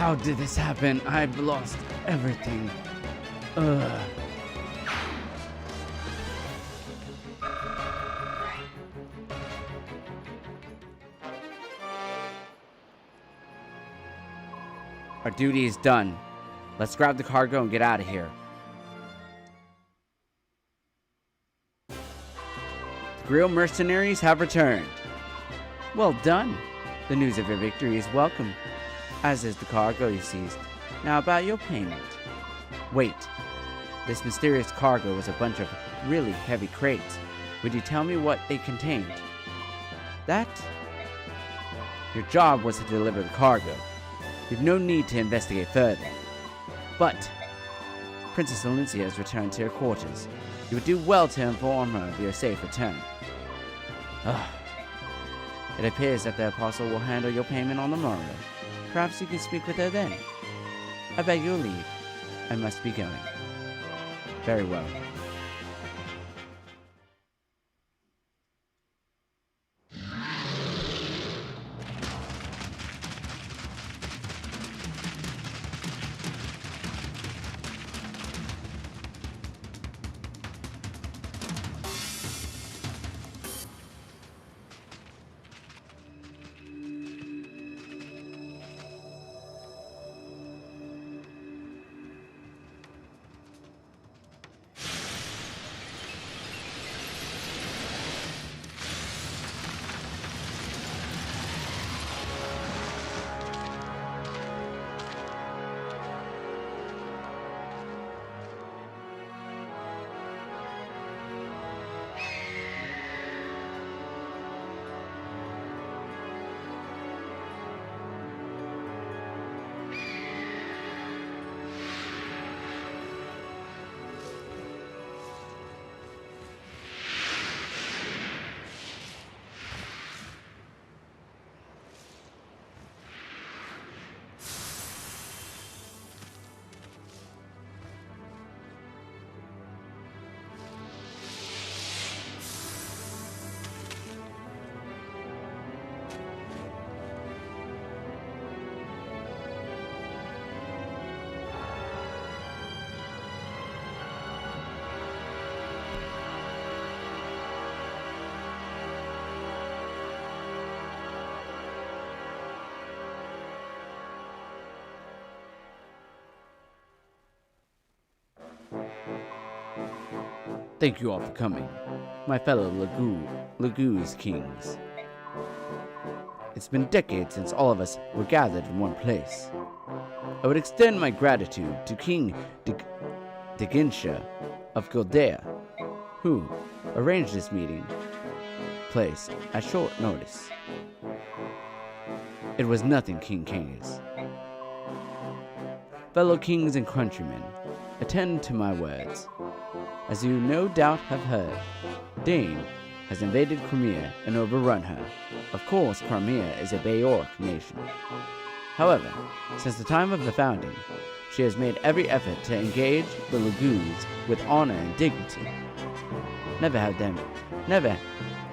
How did this happen? I've lost everything. Ugh. Our duty is done. Let's grab the cargo and get out of here. The Grill mercenaries have returned. Well done. The news of your victory is welcome, as is the cargo you seized. Now about your payment. Wait. This mysterious cargo was a bunch of really heavy crates. Would you tell me what they contained? That? Your job was to deliver the cargo. You've no need to investigate further. But Princess Elincia has returned to her quarters. You would do well to inform her of your safe return. It appears that the Apostle will handle your payment on the morrow. Perhaps you can speak with her then. I beg your leave. I must be going. Very well. Thank you all for coming, my fellow Laguz kings. It's been decades since all of us were gathered in one place. I would extend my gratitude to King Ashnard of Daein, who arranged this meeting place at short notice. It was nothing, King Kings. Fellow kings and countrymen, attend to my words. As you no doubt have heard, Daein has invaded Crimea and overrun her. Of course, Crimea is a Bajork nation. However, since the time of the founding, she has made every effort to engage the Laguz with honor and dignity. Never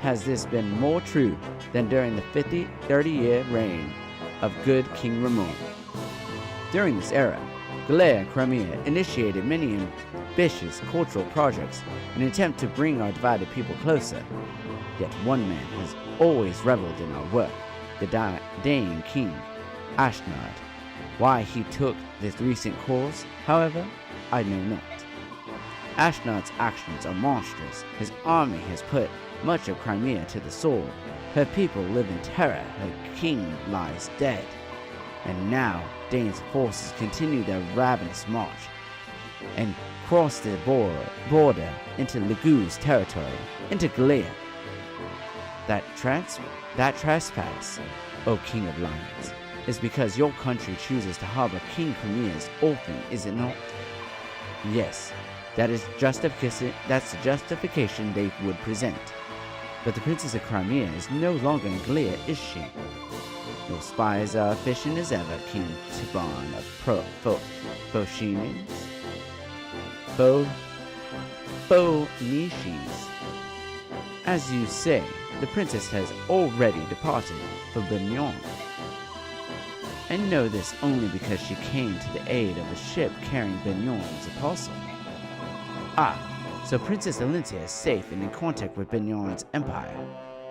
has this been more true than during the 30-year reign of good King Ramon. During this era, Galea and Crimea initiated many ambitious cultural projects in an attempt to bring our divided people closer. Yet one man has always reveled in our work, the Daein King Ashnard. Why he took this recent course, however, I know not. Ashnard's actions are monstrous. His army has put much of Crimea to the sword. Her people live in terror. Her king lies dead. And now Daein's forces continue their ravenous march and cross the border into Laguz territory, into Galea. That trespass, O King of Lions, is because your country chooses to harbor King Crimea's orphan, is it not? Yes, that's the justification they would present. But the Princess of Crimea is no longer in Galea, is she? Your spies are efficient as ever, King Tiban of Phoenicians. As you say, the princess has already departed for Benion. I know this only because she came to the aid of a ship carrying Benion's apostle. Ah, so Princess Elincia is safe and in contact with Benion's empire.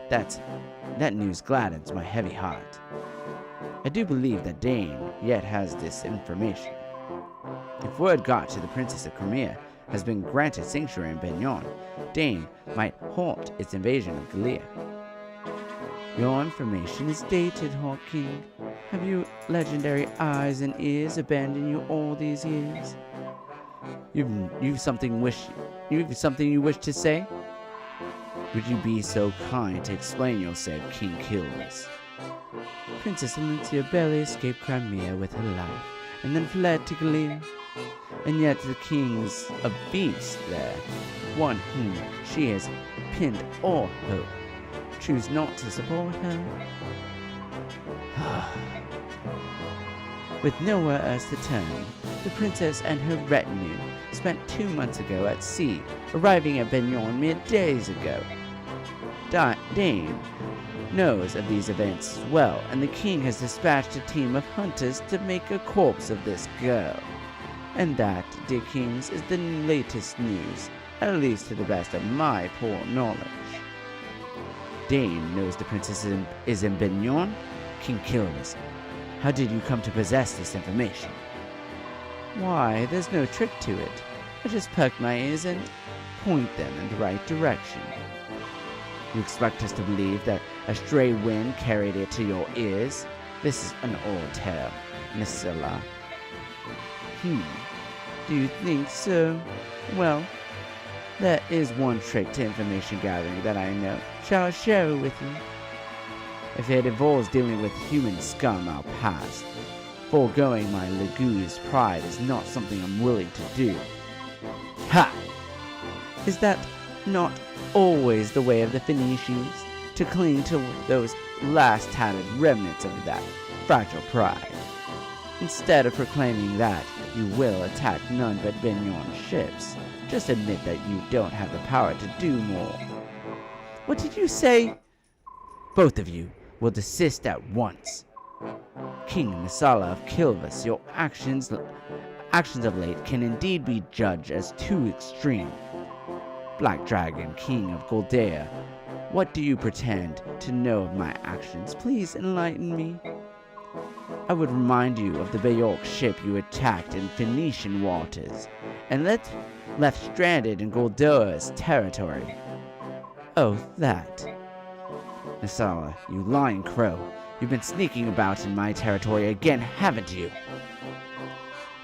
That news gladdens my heavy heart. I do believe that Daein yet has this information. If word got to the Princess of Crimea has been granted sanctuary in Benion, Daein might halt its invasion of Gallia. Your information is dated, Hawk King. Have you legendary eyes and ears abandoned you all these years? You've something you wish to say? Would you be so kind to explain yourself, King Kilvis? Princess Elincia barely escaped Crimea with her life, and then fled to Gallia. And yet the king's a beast there, one whom she has pinned all hope. Choose not to support her? With nowhere else to turn, the princess and her retinue spent 2 months ago at sea, arriving at Benion mere days ago. Daein knows of these events well, and the king has dispatched a team of hunters to make a corpse of this girl. And that, dear kings, is the latest news, at least to the best of my poor knowledge. Daein knows the princess is in Benion? King Kilvis, how did you come to possess this information? Why, there's no trick to it. I just perk my ears and point them in the right direction. You expect us to believe that a stray wind carried it to your ears? This is an old tale, Nisila. Do you think so? Well, there is one trick to information gathering that I know. Shall I share it with you? If it involves dealing with human scum, I'll pass. Foregoing my Laguz pride is not something I'm willing to do. Ha! Is that not always the way of the Phoenicians? To cling to those last tattered remnants of that fragile pride. Instead of proclaiming that you will attack none but Benion's ships, just admit that you don't have the power to do more. What did you say? Both of you will desist at once. King Nisala of Kilvis, your actions of late can indeed be judged as too extreme. Black Dragon, King of Goldea, what do you pretend to know of my actions? Please enlighten me. I would remind you of the Bayok ship you attacked in Phoenician waters, and left stranded in Goldoa's territory. Oh, that. Nisala, you lying crow, you've been sneaking about in my territory again, haven't you?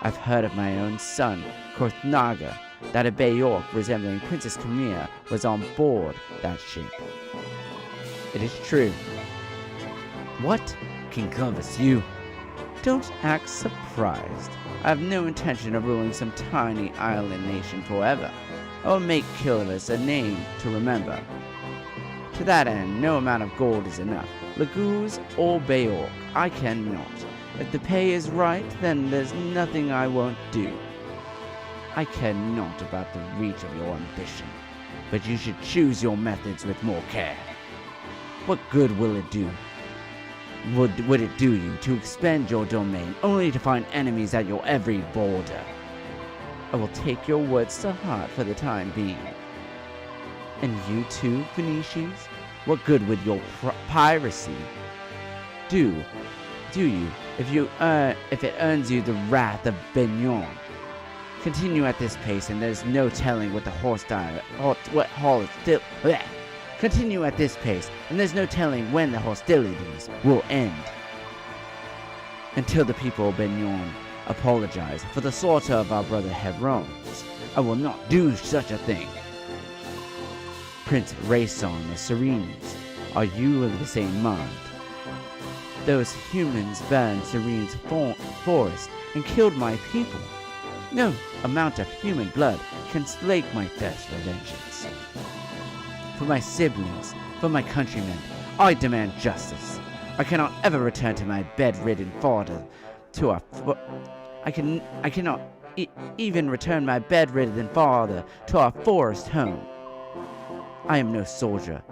I've heard of my own son, Korthnaga, that a Bayok resembling Princess Crimea was on board that ship. It is true. What? King Clovis, you? Don't act surprised. I have no intention of ruling some tiny island nation forever. I will make Kilvis a name to remember. To that end, no amount of gold is enough. Laguz or Bayok, I cannot. If the pay is right, then there's nothing I won't do. I care not about the reach of your ambition, but you should choose your methods with more care. What good will it do? Would it do you to expand your domain only to find enemies at your every border? I will take your words to heart for the time being. And you too, Phoenicians? What good would your piracy do you if it earns you the wrath of Benion? Continue at this pace, and there's no telling what Continue at this pace, and there's no telling when the hostilities will end. Until the people of Benion apologize for the slaughter of our brother Hebrons, I will not do such a thing. Prince Raison of Serenes, are you of the same mind? Those humans burned Serene's forest and killed my people. No amount of human blood can slake my thirst for vengeance. For my siblings, for my countrymen, I demand justice. I cannot ever return to my bedridden father I cannot even return my bedridden father to our forest home. I am no soldier.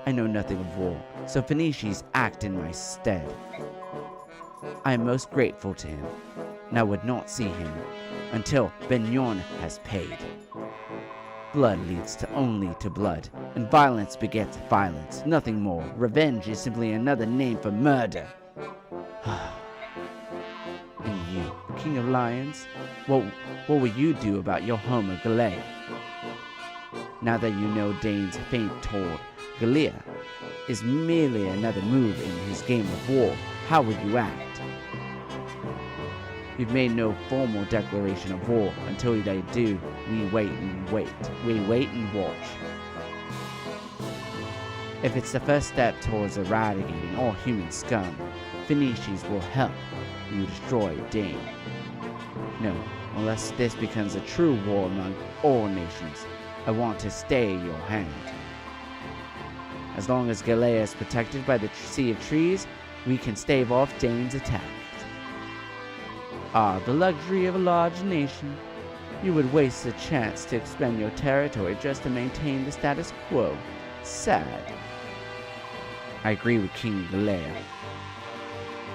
I know nothing of war, so Phoenicians act in my stead. I am most grateful to him, and I would not see him until Benion has paid. Blood leads only to blood, and violence begets violence, nothing more. Revenge is simply another name for murder. And you, King of Lions, what will you do about your home of Galea? Now that you know Daein's fate toward Galea is merely another move in his game of war, how would you act? You've made no formal declaration of war. Until they do, we wait and wait. We wait and watch. If it's the first step towards eradicating all human scum, Phoenicians will help you destroy Daein. No, unless this becomes a true war among all nations, I want to stay your hand. As long as Galea is protected by the Sea of Trees, we can stave off Daein's attack. Ah, the luxury of a large nation. You would waste a chance to expand your territory just to maintain the status quo. Sad. I agree with King Galea.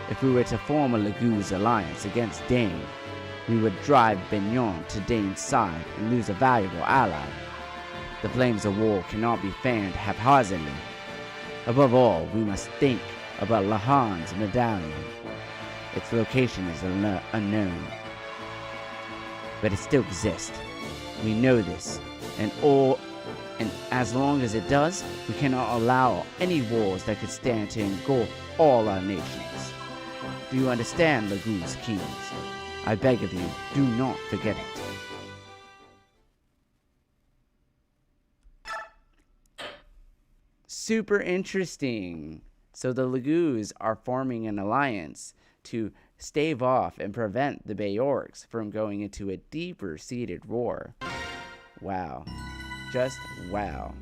If we were to form a Laguz alliance against Daein, we would drive Benion to Daein's side and lose a valuable ally. The flames of war cannot be fanned haphazardly. Above all, we must think about Lehran's Medallion. Its location is unknown, but it still exists. We know this, and as long as it does, we cannot allow any wars that could stand to engulf all our nations. Do you understand, Laguz kings? I beg of you, do not forget it. Super interesting. So the Laguz are forming an alliance to stave off and prevent the Bay Orcs from going into a deeper seated war. Wow. Just wow.